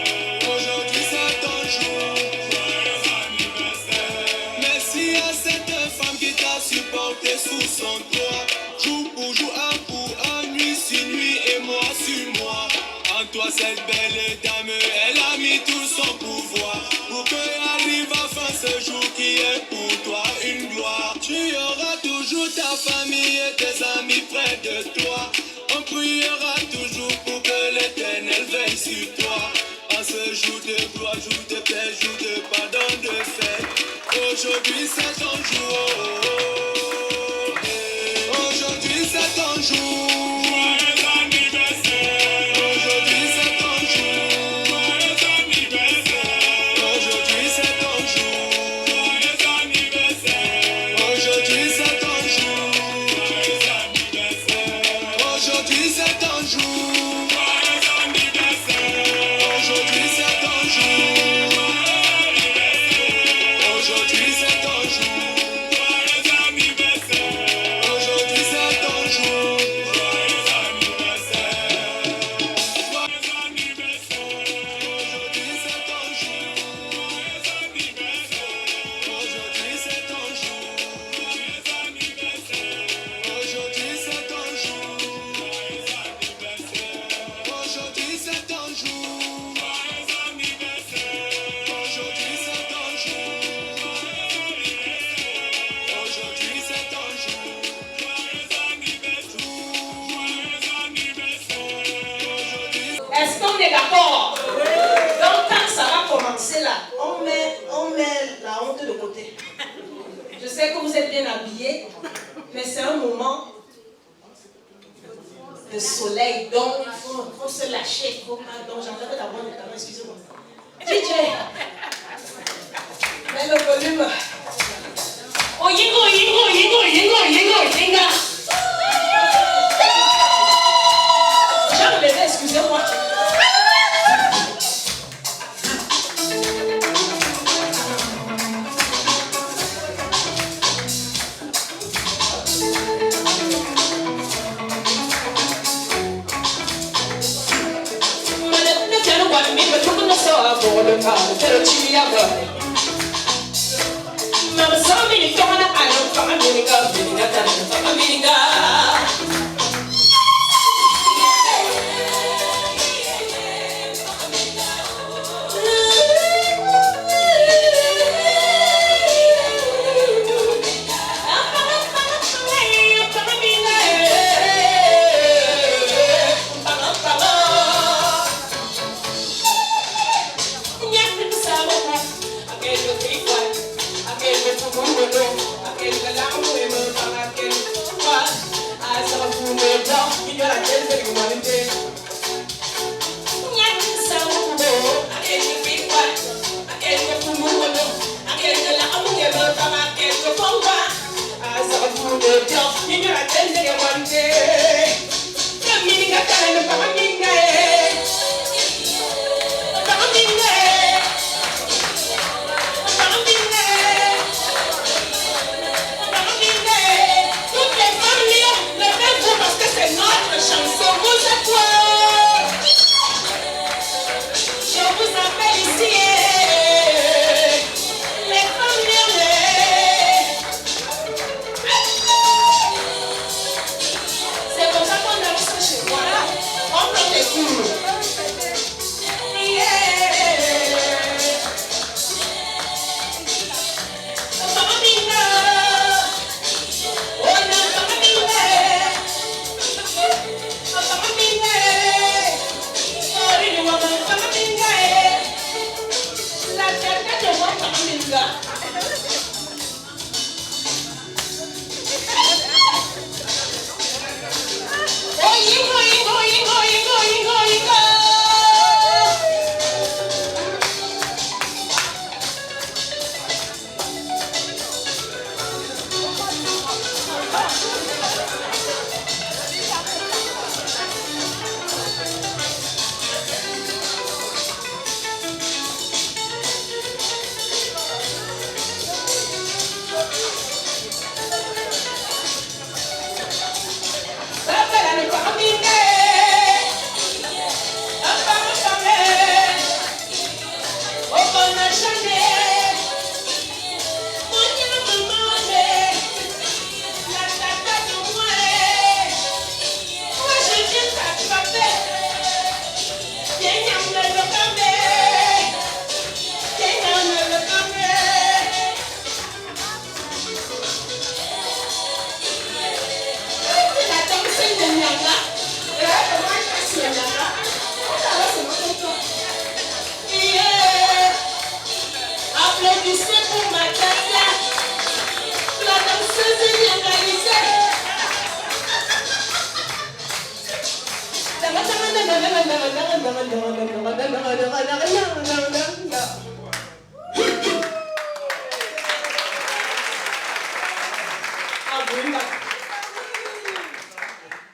Aujourd'hui c'est ton jour, joyeux anniversaire. Merci à cette femme qui t'a supporté sous son toit, jour pour jour, un pour un, nuit sur nuit et mois sur mois. En toi cette belle dame, elle a mis tout son pouvoir pour que arrive enfin ce jour qui est pour toi une gloire. Tu auras toujours ta famille et tes amis près de toi. On priera toujours pour que l'Éternel veille sur toi. En ce jour de gloire, jour de paix, jour de pardon, de fête. Aujourd'hui c'est ton jour. Aujourd'hui c'est ton jour. Joyeux anniversaire. Aujourd'hui c'est ton jour. Joyeux anniversaire. Aujourd'hui c'est ton jour. Joyeux anniversaire. Aujourd'hui c'est ton jour. Joyeux anniversaire. Aujourd'hui c'est ton jour. Joyeux anniversaire. Aujourd'hui c'est ton jour. Aujourd'hui c'est ton jour. Joyeux anniversaire. Aujourd'hui c'est ton jour. Joyeux anniversaire. Joyeux anniversaire. Aujourd'hui c'est ton jour. Joyeux anniversaire. Aujourd'hui c'est ton jour. Joyeux anniversaire. Aujourd'hui c'est ton jour. Joyeux anniversaire. Aujourd'hui c'est ton jour. Joyeux anniversaire. Aujourd'hui c'est ton jour. Aujourd'hui c'est ton jour. Joyeux anniversaire. Est-ce qu'on est d'accord? Donc quand ça va commencer là, on met la honte de côté. Je sais que vous êtes bien habillés, mais c'est un moment de soleil, donc il faut se lâcher. Donc j'entendais ta voix notamment, excusez-moi. DJ, mets le volume. Oh, yingo, yingo, yingo, yingo, yingo, yinga. Jean le bébé, excusez-moi. Aquel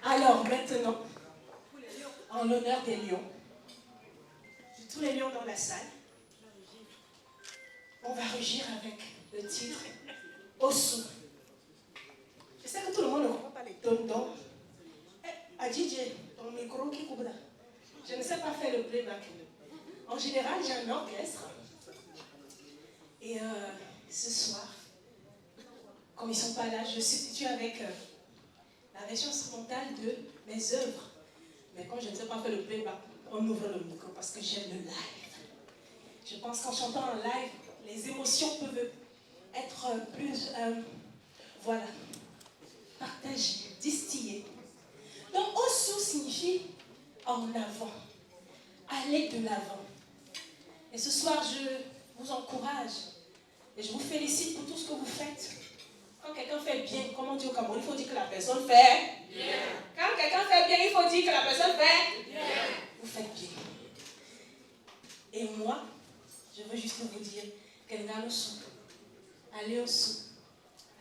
Alors maintenant, en l'honneur des lions, de tous les lions dans la salle, on va rugir avec le titre Osu. Je sais que tout le monde ne comprend pas les tons. Adjidje, ton micro qui coupe là. Je ne sais pas faire le playback. En général, j'ai un orchestre. Et ce soir, comme ils ne sont pas là, je substitue avec la version instrumentale de mes œuvres. Mais quand je ne sais pas faire le playback, on ouvre le micro parce que j'aime le live. Je pense qu'en chantant en live, les émotions peuvent être plus, voilà, partagées, distillées. Donc, Osu signifie en avant, aller de l'avant. Et ce soir, je vous encourage et je vous félicite pour tout ce que vous faites. Quand quelqu'un fait bien, comme on dit au Cameroun, il faut dire que la personne fait bien. Quand quelqu'un fait bien, il faut dire que la personne fait bien. Vous faites bien. Et moi, je veux juste vous dire qu'elle a le sou. Allez au sou.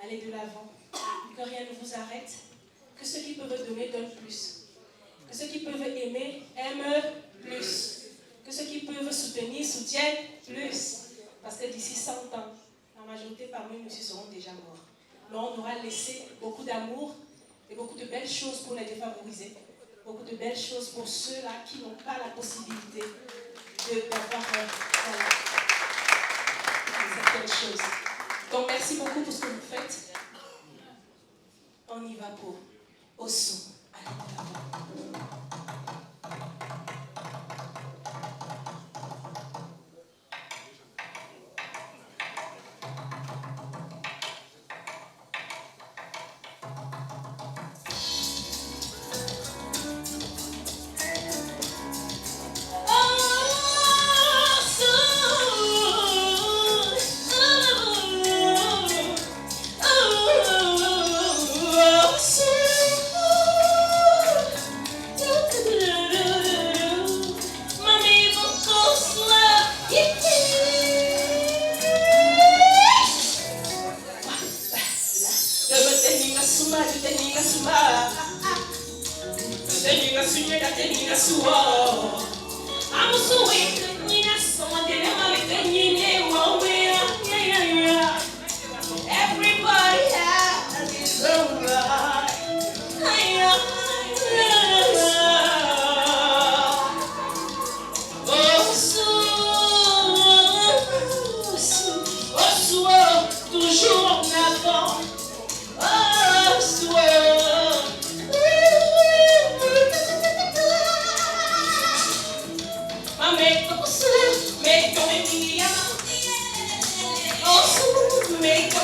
Allez de l'avant. Que rien ne vous arrête. Que ceux qui peuvent donner donnent plus. Que ceux qui peuvent aimer aiment plus. Que ceux qui peuvent soutenir soutiennent plus. Parce que d'ici 100 ans, la majorité parmi nous seront déjà morts. Mais on aura laissé beaucoup d'amour et beaucoup de belles choses pour les défavorisés. Beaucoup de belles choses pour ceux-là qui n'ont pas la possibilité d'avoir certaines choses. Donc merci beaucoup pour ce que vous faites. On y va pour Osu. suma. Tenina sunyera tenina suwa. I'm so weak, tenina someone didn't have it, tenina wawe. Everybody has his own life. Toujours en avant. Oh, soir. Make me oh, make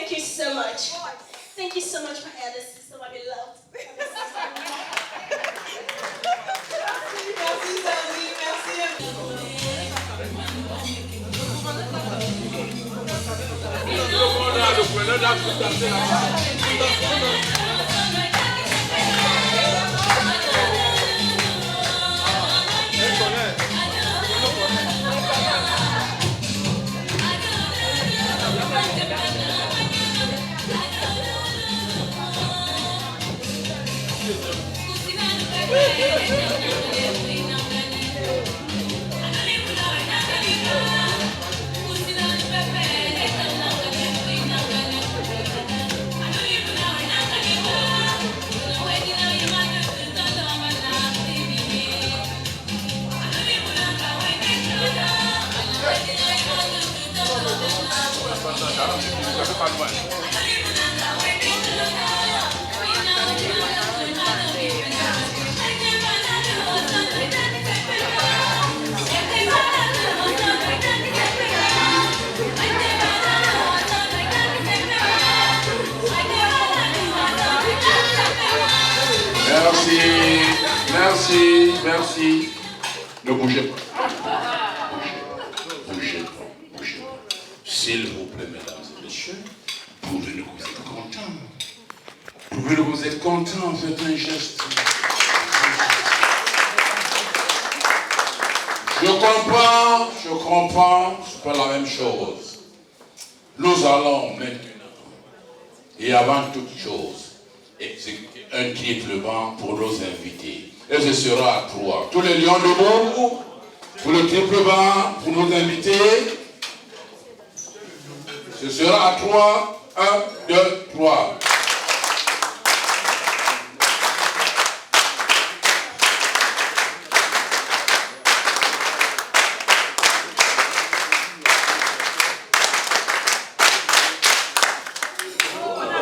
Thank you so much. Thank you so much, my elder sister, my beloved. Merci, merci. Ne bougez pas. Bougez pas, bougez pas. S'il vous plaît, mesdames et messieurs, pouvez-le vous êtes contents. Pouvez-le vous êtes contents, faites un geste. Je comprends, c'est pas la même chose. Nous allons maintenant, et avant toute chose, exécuter un triplement pour nos invités. Et ce sera à 3. Tous les lions debout pour le triplement pour nos invités. Ce sera à 3. 1, 2, 3.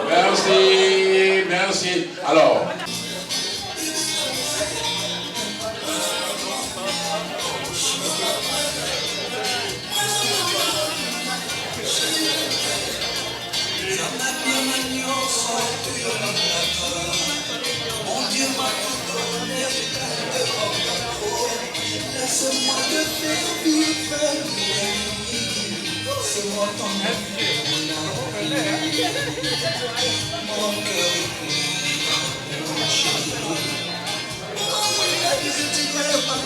Merci, merci. Alors. Laisse-moi te faire vivre c'est moi ton ami, mon cœur est mon chéri. Oh oui, la visite tu m'as pas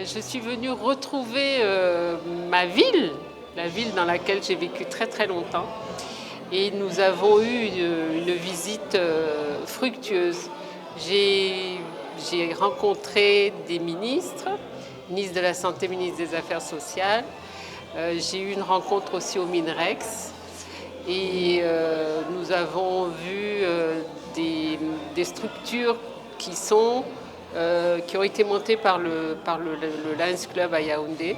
Je suis venue retrouver ma ville, la ville dans laquelle j'ai vécu très très longtemps. Et nous avons eu une visite fructueuse. J'ai rencontré des ministres, ministre de la Santé, ministre des Affaires sociales. J'ai eu une rencontre aussi au MINREX. Et nous avons vu des structures qui ont été montées par le Lions Club à Yaoundé,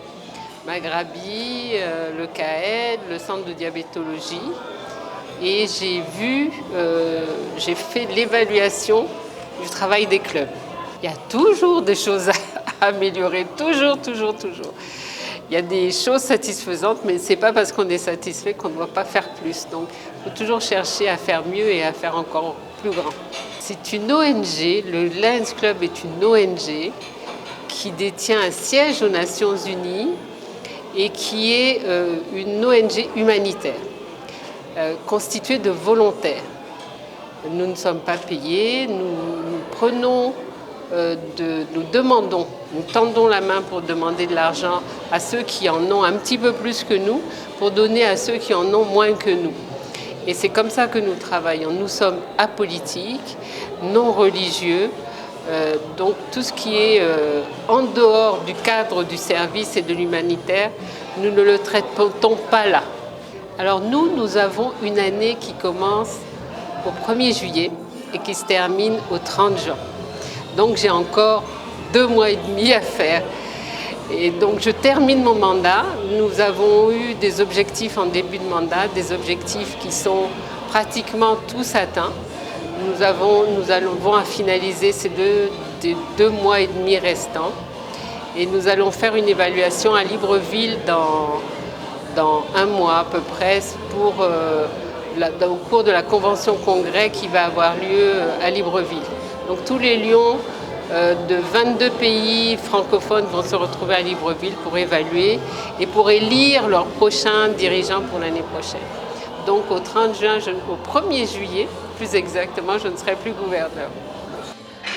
Maghrabi, le CAED, le centre de diabétologie. Et j'ai fait l'évaluation du travail des clubs. Il y a toujours des choses à améliorer, toujours. Il y a des choses satisfaisantes, mais ce n'est pas parce qu'on est satisfait qu'on ne doit pas faire plus. Donc, il faut toujours chercher à faire mieux et à faire encore plus grand. C'est une ONG, le Lions Club est une ONG qui détient un siège aux Nations Unies et qui est une ONG humanitaire, constituée de volontaires. Nous ne sommes pas payés, nous demandons, nous tendons la main pour demander de l'argent à ceux qui en ont un petit peu plus que nous, pour donner à ceux qui en ont moins que nous. Et c'est comme ça que nous travaillons. Nous sommes apolitiques, non religieux, donc tout ce qui est en dehors du cadre du service et de l'humanitaire, nous ne le traitons pas là. Alors nous avons une année qui commence au 1er juillet et qui se termine au 30 juin. Donc j'ai encore 2 mois et demi à faire. Et donc je termine mon mandat. Nous avons eu des objectifs en début de mandat, des objectifs qui sont pratiquement tous atteints. Nous allons à finaliser ces 2 mois et demi restants. Et nous allons faire une évaluation à Libreville dans 1 mois à peu près au cours de la convention congrès qui va avoir lieu à Libreville. Donc tous les lions de 22 pays francophones vont se retrouver à Libreville pour évaluer et pour élire leurs prochains dirigeants pour l'année prochaine. Donc au 30 juin, au 1er juillet, plus exactement, je ne serai plus gouverneur.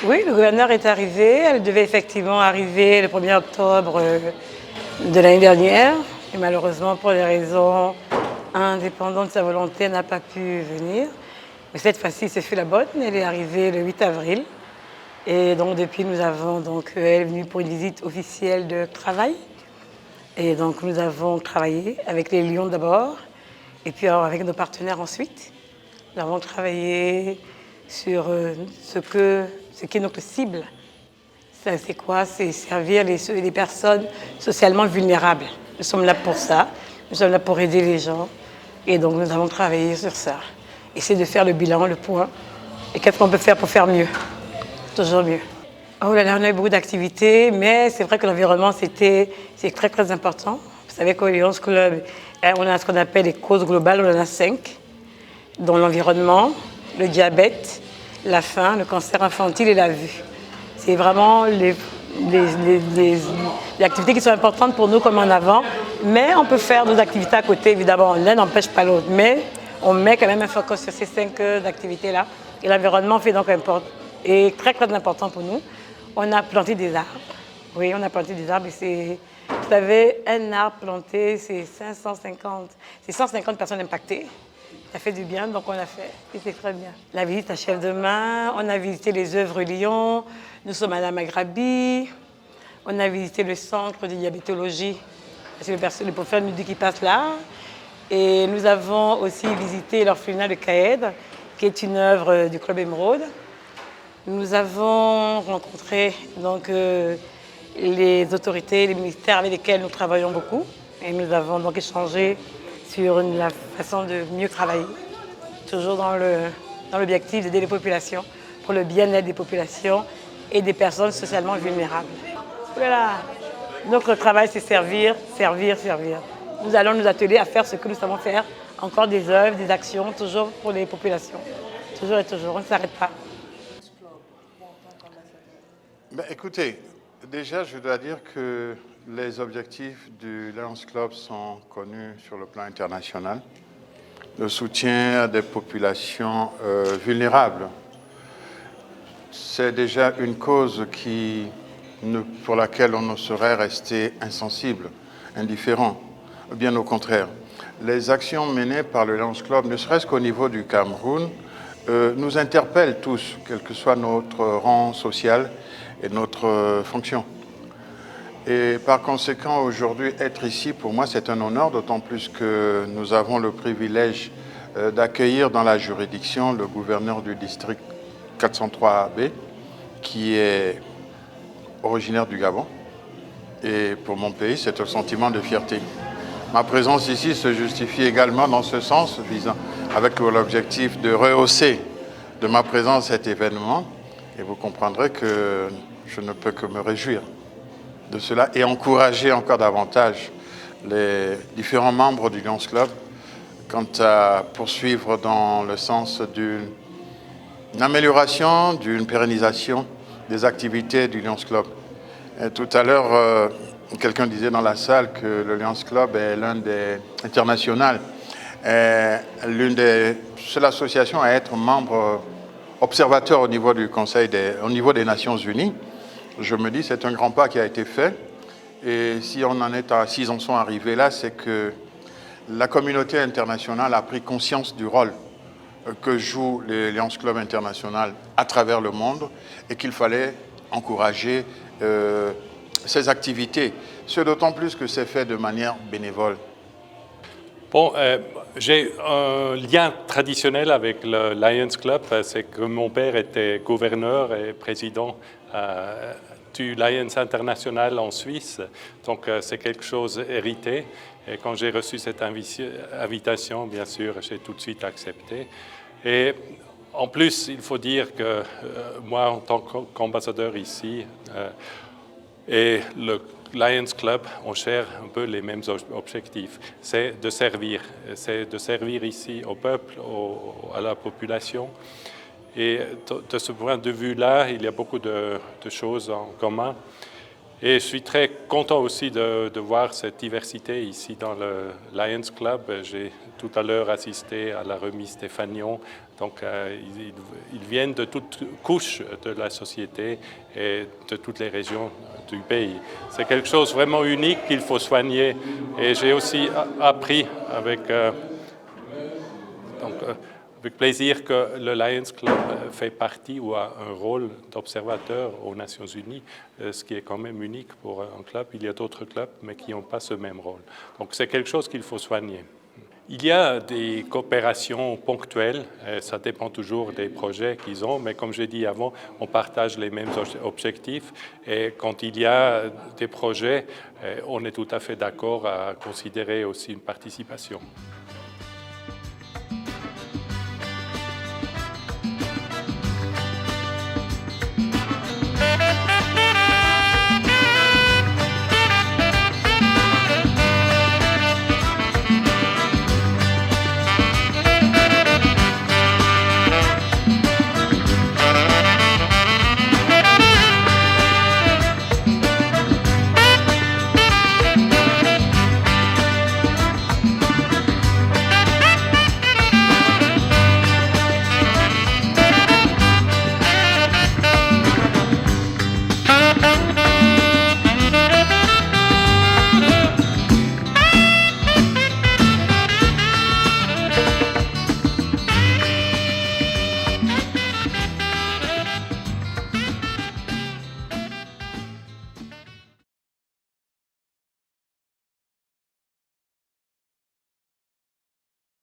Oui, le gouverneur est arrivé. Elle devait effectivement arriver le 1er octobre de l'année dernière. Et malheureusement, pour des raisons indépendantes de sa volonté, elle n'a pas pu venir. Mais cette fois-ci, c'est fait la bonne. Elle est arrivée le 8 avril. Et donc, depuis, elle est venue pour une visite officielle de travail. Et donc, nous avons travaillé avec les Lions d'abord, et puis avec nos partenaires ensuite. Nous avons travaillé sur ce qui est notre cible. C'est quoi? C'est servir les personnes socialement vulnérables. Nous sommes là pour ça. Nous sommes là pour aider les gens. Et donc, nous avons travaillé sur ça. Essayer de faire le bilan, le point. Et qu'est-ce qu'on peut faire pour faire mieux? Toujours mieux. Oh là là, on a eu beaucoup d'activités, mais c'est vrai que l'environnement, c'est très, très important. Vous savez qu'au Lions Club, on a ce qu'on appelle les causes globales, on en a 5, dont l'environnement, le diabète, la faim, le cancer infantile et la vue. C'est vraiment les activités qui sont importantes pour nous comme en avant, mais on peut faire d'autres activités à côté, évidemment. L'un n'empêche pas l'autre, mais on met quand même un focus sur ces 5 activités-là. Et l'environnement est très, très important pour nous. On a planté des arbres. Oui, on a planté des arbres et vous savez, un arbre planté, c'est 150 personnes impactées. Ça fait du bien, donc on a fait. Et c'est très bien. La visite achève demain. On a visité les œuvres Lyon. Nous sommes à la Maghrabi. On a visité le centre de diabétologie. C'est le professeur Nudi qui passe là. Et nous avons aussi visité l'orphelinat de Kaed, qui est une œuvre du Club Émeraude. Nous avons rencontré les autorités, les ministères avec lesquels nous travaillons beaucoup. Et nous avons donc échangé sur la façon de mieux travailler, toujours dans l'objectif d'aider les populations, pour le bien-être des populations et des personnes socialement vulnérables. Voilà. Notre travail, c'est servir, servir, servir. Nous allons nous atteler à faire ce que nous savons faire, encore des œuvres, des actions, toujours pour les populations. Toujours et toujours, on ne s'arrête pas. Écoutez, déjà, je dois dire que les objectifs du Lions Club sont connus sur le plan international. Le soutien à des populations vulnérables, c'est déjà une cause pour laquelle on ne saurait rester insensible, indifférent. Bien au contraire. Les actions menées par le Lions Club, ne serait-ce qu'au niveau du Cameroun, nous interpellent tous, quel que soit notre rang social et notre fonction. Et par conséquent, aujourd'hui, être ici, pour moi, c'est un honneur, d'autant plus que nous avons le privilège d'accueillir dans la juridiction le gouverneur du district 403AB, qui est originaire du Gabon. Et pour mon pays, c'est un sentiment de fierté. Ma présence ici se justifie également dans ce sens, avec l'objectif de rehausser de ma présence cet événement. Et vous comprendrez que je ne peux que me réjouir de cela et encourager encore davantage les différents membres du Lions Club quant à poursuivre dans le sens d'une amélioration, d'une pérennisation des activités du Lions Club. Et tout à l'heure, quelqu'un disait dans la salle que le Lions Club est international. C'est l'association à être membre observateur au niveau du Conseil au niveau des Nations Unies. Je me dis c'est un grand pas qui a été fait. Et s'ils en sont arrivés là, c'est que la communauté internationale a pris conscience du rôle que joue le Lions Club international à travers le monde et qu'il fallait encourager ces activités. C'est d'autant plus que c'est fait de manière bénévole. Bon, j'ai un lien traditionnel avec le Lions Club, c'est que mon père était gouverneur et président du Lions International en Suisse, donc c'est quelque chose hérité. Et quand j'ai reçu cette invitation, bien sûr, j'ai tout de suite accepté. Et en plus, il faut dire que moi, en tant qu'ambassadeur ici, et le Lions Club, on cherche un peu les mêmes objectifs. C'est de servir ici au peuple, à la population. Et de ce point de vue-là, il y a beaucoup de choses en commun. Et je suis très content aussi de voir cette diversité ici dans le Lions Club. J'ai tout à l'heure assisté à la remise des fanions. Donc, ils viennent de toutes couches de la société et de toutes les régions du pays. C'est quelque chose vraiment unique qu'il faut soigner. Et j'ai aussi appris avec plaisir que le Lions Club fait partie ou a un rôle d'observateur aux Nations Unies, ce qui est quand même unique pour un club. Il y a d'autres clubs, mais qui n'ont pas ce même rôle. Donc c'est quelque chose qu'il faut soigner. Il y a des coopérations ponctuelles, ça dépend toujours des projets qu'ils ont, mais comme j'ai dit avant, on partage les mêmes objectifs et quand il y a des projets, on est tout à fait d'accord à considérer aussi une participation.